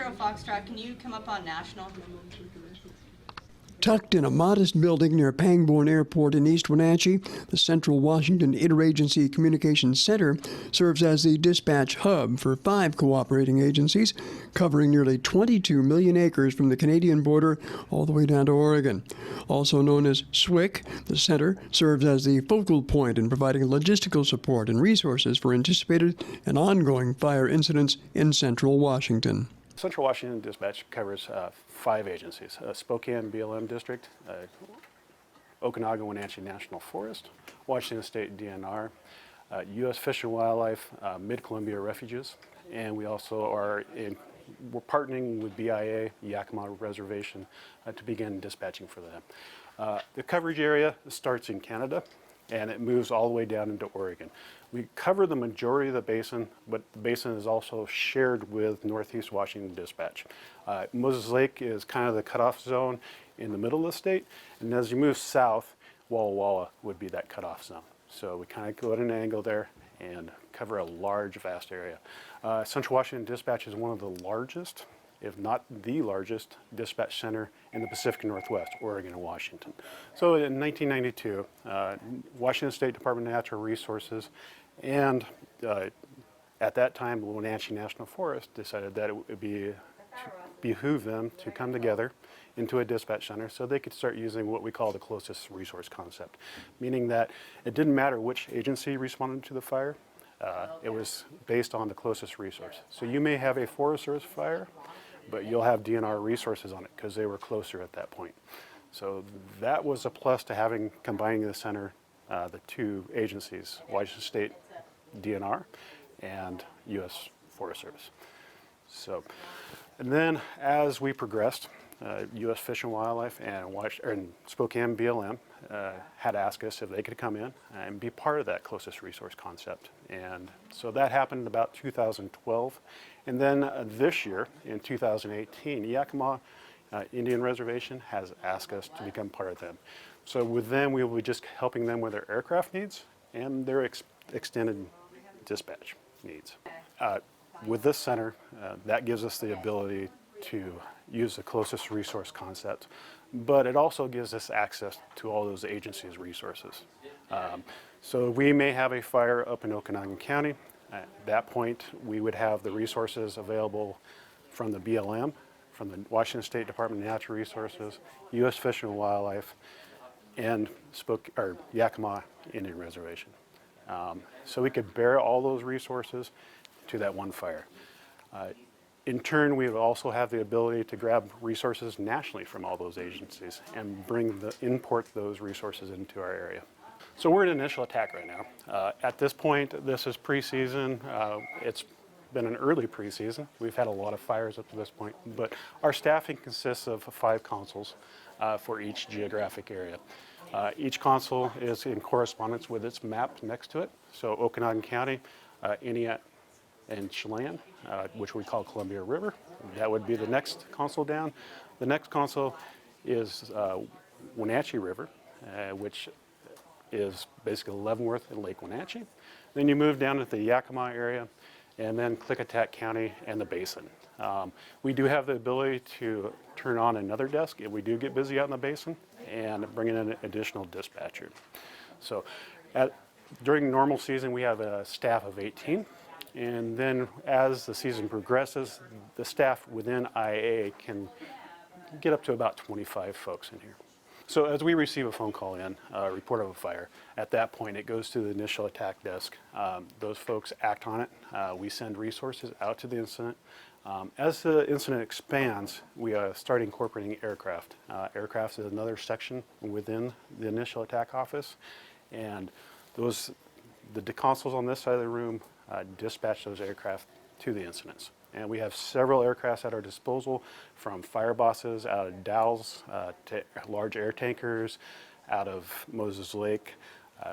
Zero Foxtrot, can you come up on National? Tucked in a modest building near Pangborn Airport in East Wenatchee, the Central Washington Interagency Communications Center serves as the dispatch hub for 5 cooperating agencies, covering nearly 22 million acres from the Canadian border all the way down to Oregon. Also known as CWICC, the center serves as the focal point in providing logistical support and resources for anticipated and ongoing fire incidents in Central Washington. Central Washington Dispatch covers 5 agencies: Spokane BLM District, Okanagan Wenatchee National Forest, Washington State DNR, U.S. Fish and Wildlife, Mid-Columbia Refuges, and we also we're partnering with BIA, Yakima Reservation, to begin dispatching for them. The coverage area starts in Canada, and it moves all the way down into Oregon. We cover the majority of the basin, but the basin is also shared with Northeast Washington Dispatch. Moses Lake is kind of the cutoff zone in the middle of the state, and as you move south, Walla Walla would be that cutoff zone. So we kind of go at an angle there and cover a large, vast area. Central Washington Dispatch is one of the largest, if not the largest, dispatch center in the Pacific Northwest, Oregon and Washington. So in 1992, Washington State Department of Natural Resources and at that time, the Wenatchee National Forest decided that it would behoove them to come together into a dispatch center so they could start using what we call the closest resource concept, meaning that it didn't matter which agency responded to the fire. It was based on the closest resource. So you may have a Forest Service fire, but you'll have DNR resources on it because they were closer at that point. So that was a plus to combining the center, the 2 agencies, Washington State DNR and U.S. Forest Service. So, and then as we progressed, U.S. Fish and Wildlife and Spokane BLM had asked us if they could come in and be part of that closest resource concept. And so that happened about 2012. And then this year, in 2018, Yakima Indian Reservation has asked us to become part of them. So with them, we will be just helping them with their aircraft needs and their extended dispatch needs. With this center, that gives us the ability to use the closest resource concept, but it also gives us access to all those agencies' resources. So we may have a fire up in Okanagan County. At that point, we would have the resources available from the BLM, from the Washington State Department of Natural Resources, U.S. Fish and Wildlife, and Yakima Indian Reservation. So we could bear all those resources to that one fire. In turn, we would also have the ability to grab resources nationally from all those agencies and import those resources into our area. So we're in initial attack right now. At this point, this is preseason. It's been an early preseason. We've had a lot of fires up to this point, but our staffing consists of 5 consuls for each geographic area. Each consul is in correspondence with its map next to it. So Okanagan County, Iniat, and Chelan, which we call Columbia River. That would be the next consul down. The next consul is Wenatchee River, which is basically Leavenworth and Lake Wenatchee. Then you move down to the Yakima area, and then Klickitat County and the Basin. We do have the ability to turn on another desk if we do get busy out in the Basin and bring in an additional dispatcher. So during normal season, we have a staff of 18. And then as the season progresses, the staff within IA can get up to about 25 folks in here. So as we receive a phone call in, a report of a fire, at that point it goes to the initial attack desk. Those folks act on it. We send resources out to the incident. As the incident expands, we start incorporating aircraft. Aircraft is another section within the initial attack office. And the consuls on this side of the room dispatch those aircraft to the incidents. And we have several aircrafts at our disposal, from fire bosses out of Dalles to large air tankers out of Moses Lake.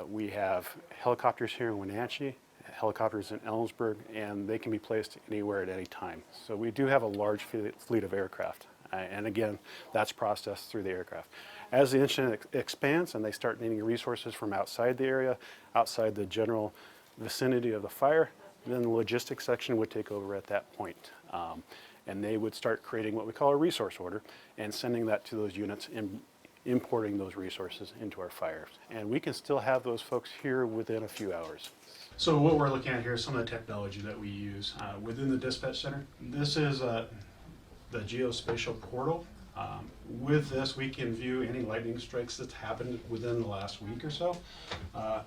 We have helicopters here in Wenatchee, helicopters in Ellensburg, and they can be placed anywhere at any time. So we do have a large fleet of aircraft. And again, that's processed through the aircraft. As the incident expands and they start needing resources from outside the area, outside the general vicinity of the fire, then the logistics section would take over at that point. and they would start creating what we call a resource order and sending that to those units and importing those resources into our fires. And we can still have those folks here within a few hours. So what we're looking at here is some of the technology that we use within the dispatch center. This is the geospatial portal. With this, we can view any lightning strikes that's happened within the last week or so.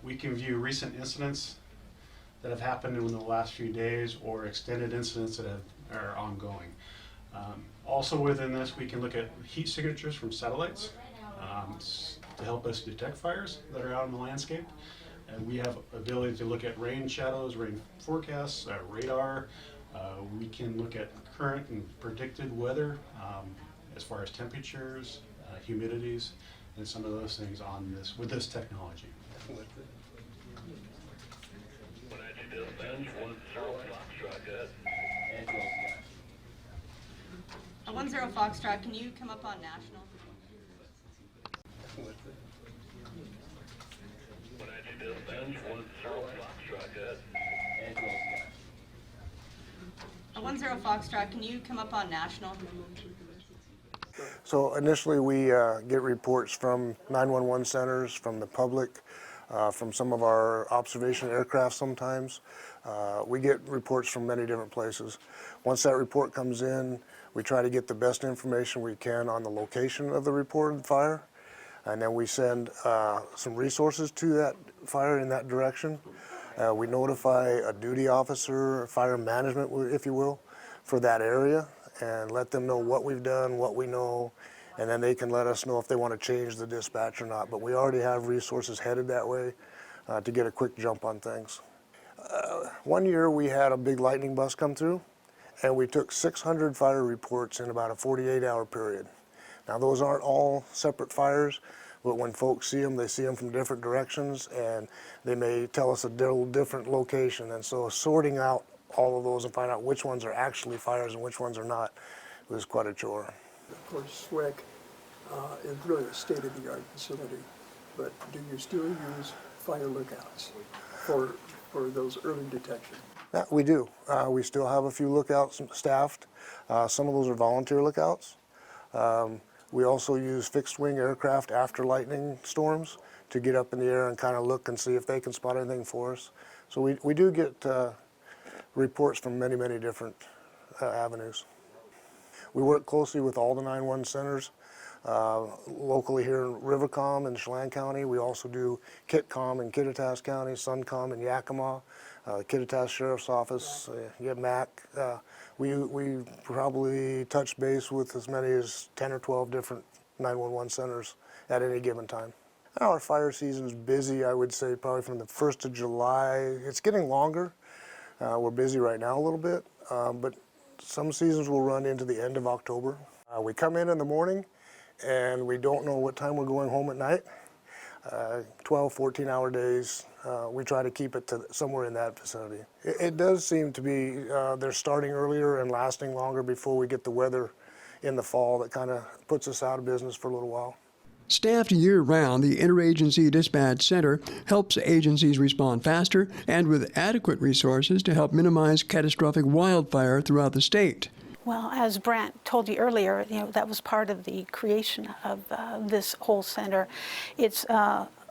We can view recent incidents that have happened in the last few days or extended incidents that are ongoing. Also within this, we can look at heat signatures from satellites to help us detect fires that are out in the landscape. And we have ability to look at rain shadows, rain forecasts, radar. We can look at current and predicted weather as far as temperatures, humidities, and some of those things on this with this technology. 10 Foxtrot, can you come up on national? 10 Foxtrot, can you come up on national? So initially we get reports from 911 centers, from the public, from some of our observation aircraft sometimes. We get reports from many different places. Once that report comes in, we try to get the best information we can on the location of the reported fire, and then we send some resources to that fire in that direction. We notify a duty officer, fire management, if you will, for that area, and let them know what we've done, what we know, and then they can let us know if they want to change the dispatch or not. But we already have resources headed that way to get a quick jump on things. One year we had a big lightning bust come through, and we took 600 fire reports in about a 48-hour period. Now those aren't all separate fires, but when folks see them, they see them from different directions, and they may tell us a little different location. And so sorting out all of those and find out which ones are actually fires and which ones are not was quite a chore. Of course, SWICC is really a state-of-the-art facility, but do you still use fire lookouts for those early detection? Yeah, we do. We still have a few lookouts staffed. Some of those are volunteer lookouts. We also use fixed-wing aircraft after lightning storms to get up in the air and kind of look and see if they can spot anything for us. So we do get reports from many, many different avenues. We work closely with all the 911 centers locally here in Rivercom and Chelan County. We also do KITCOM in Kittitas County, SUNCOM in Yakima, Kittitas Sheriff's Office, MAC. We probably touch base with as many as 10 or 12 different 911 centers at any given time. Our fire season's busy, I would say, probably from the 1st of July. It's getting longer. We're busy right now a little bit, but some seasons will run into the end of October. We come in the morning and we don't know what time we're going home at night. 12, 14-hour days. We try to keep it to somewhere in that vicinity. It does seem to be they're starting earlier and lasting longer before we get the weather in the fall that kind of puts us out of business for a little while. Staffed year-round, the Interagency Dispatch Center helps agencies respond faster and with adequate resources to help minimize catastrophic wildfire throughout the state. Well, as Brant told you earlier, that was part of the creation of this whole center. It's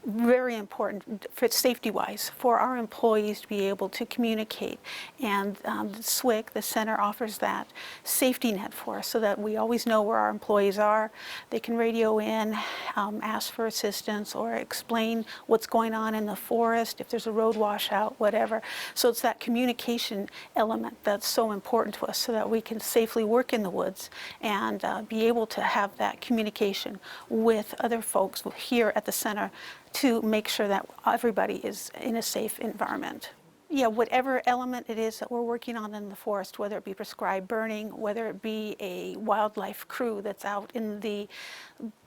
very important for safety-wise for our employees to be able to communicate, and the CWICC, the center, offers that safety net for us so that we always know where our employees are. They can radio in, ask for assistance, or explain what's going on in the forest, if there's a road washout, whatever. So it's that communication element that's so important to us so that we can safely work in the woods and be able to have that communication with other folks here at the center to make sure that everybody is in a safe environment. Yeah, whatever element it is that we're working on in the forest, whether it be prescribed burning, whether it be a wildlife crew that's out in the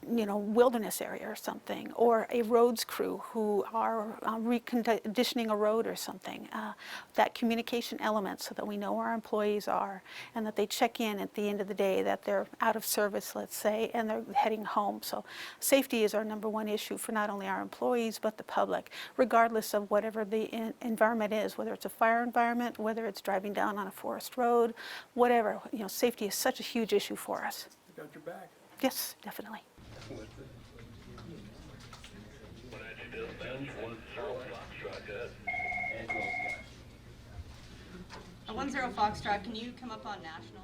wilderness area or something, or a roads crew who are reconditioning a road or something, that communication element so that we know where our employees are and that they check in at the end of the day that they're out of service, let's say, and they're heading home. So safety is our number one issue for not only our employees but the public, regardless of whatever the environment is, is, whether it's a fire environment, whether it's driving down on a forest road, whatever. You know, safety is such a huge issue for us. Got your back. Yes, definitely. A 10 Foxtrot, can you come up on National?